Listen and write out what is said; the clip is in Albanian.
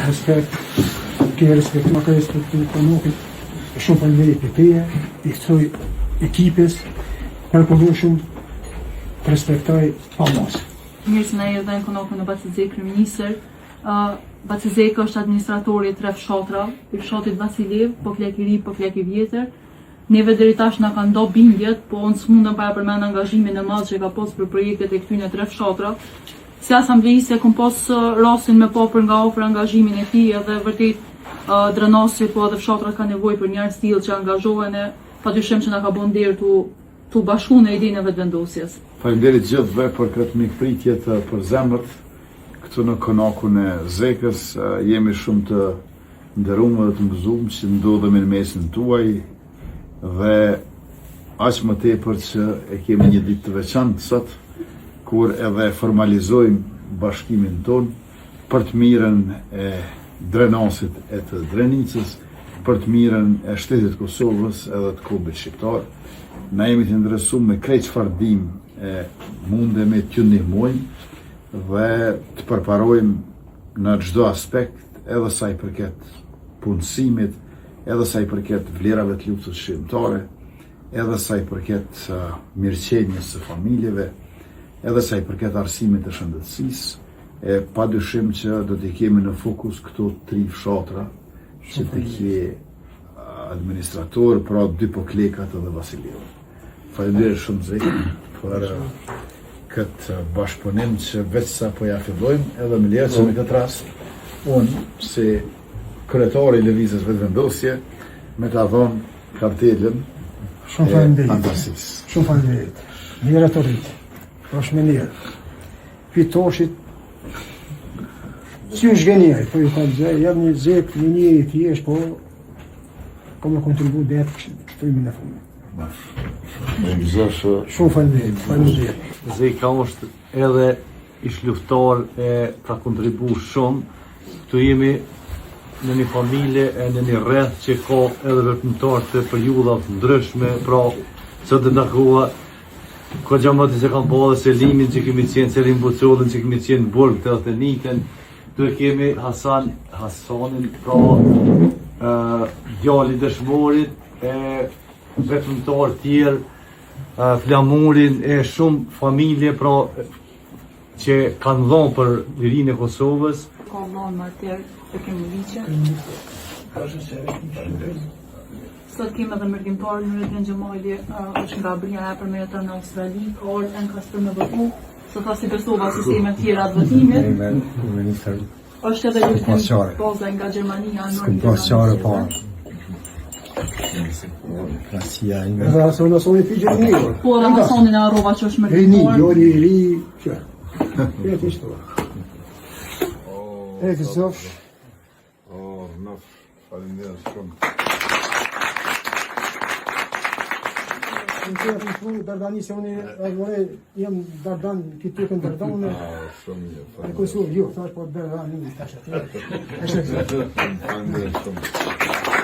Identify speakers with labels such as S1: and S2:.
S1: respekt, ke respekt, ma ka respektu Konokit, shumë faleminderit për teje, i kësoj ekipes, përpëllueshëm, të respektoj pa mos.
S2: Mirë se na erdhën Konokun në Bacizek kryeministër. Bacizek është administratori i 3 fshatra, i fshatit Vasiljev, po Flek i ri, po Flek i vjetër. Neve deri tash na kanë ndo bindjet, po unë s'mundem para përmend angazhimin e madh që ka pas për projektet e këtyre 3 fshatra. Si asambleiste kom pas rastin me pa për nga afër angazhimin e tij edhe vërtet Drenasi po edhe fshatrat kanë nevojë për njerëz tillë që angazhohen e padyshim që na ka bën nder tu bashku në idenë e vetëvendosjes.
S3: Faleminderit gjithëve për këtë mikpritje të përzemërt këtu në Konakun e Zekës. Jemi shumë të nderuar dhe të mbëzuar që ndodhemi në mesin tuaj dhe aq më tepër që e kemi një ditë të veçantë sot kur edhe formalizojmë bashkimin ton për të mirën e Drenasit e të Drenicës, për të mirën e shtetit Kosovës edhe të kombit shqiptar. Na jemi të interesuar me krejt çfarë dim e mundemi t'ju ndihmojmë dhe të përparojmë në çdo aspekt, edhe sa i përket punësimit, edhe sa i përket vlerave të luftës shqiptare, edhe sa i përket mirëqenies së familjeve, edhe sa i përket arsimit të shëndetësisë. Padyshim që do t'i kemi në fokus këto 3 fshatra, që t'i ke administrator, pra 2 poklekat edhe Vasiljev. Faleminderit shumë Zekë për këtë bashkëpunim që veç sa po ja fillojmë, edhe më lejo që në këtë rast unë si kryetari i lëvizjes vetëvendosje me ta dhënë kartelën e antarësisë.
S1: Shumë faleminderit. Mirë të rritë, është me njerë. Fitoshit, si është gënjaj, po ju ka të zhe, jam një Zek, një i thjesht, po ka me kontribu dhe të shtrimin e fundit. Shumë faleminderit.
S4: Zeka është edhe ish luftar e ka kontribu shumë. Këtu jemi në një familje e në një rreth që ka edhe veprimtar të periudhat ndryshme, pra që të ndakua ko gjamati që kam po edhe Selimin që kemi qenë, Selim Bucollin që kemi qenë Burg të Athenikën, tu kemi Hasanin, pra djali dëshmorit, veprimtar tjerë, Flamurin, e shumë familje pra që kanë dhonë për lirinë e Kosovës.
S2: Ka dhonë më tjerë të kemi liqe. Sot kemi edhe mërgjimtar në Rëdhën Gjemali, është nga Bria e përmjetër në Australi, ka orë në kastër me votu, sot as i besova sisteme tjera të votimit. Është edhe luftim poza nga Gjermania në Nord.
S1: Edhe Hasonin figje një.
S2: Po edhe Hasonin e Arrova që është mërgjimtar.
S1: Rini, Gjori, Ri, që. Jetë ishtë. E të zofsh.
S3: Faleminderit shumë.
S1: Në të Dardani se unë jam Dardan, këtë tukën Dardan, e Kosovë, jo, thash po Dardani, tash atë.
S3: Faleminderit shumë.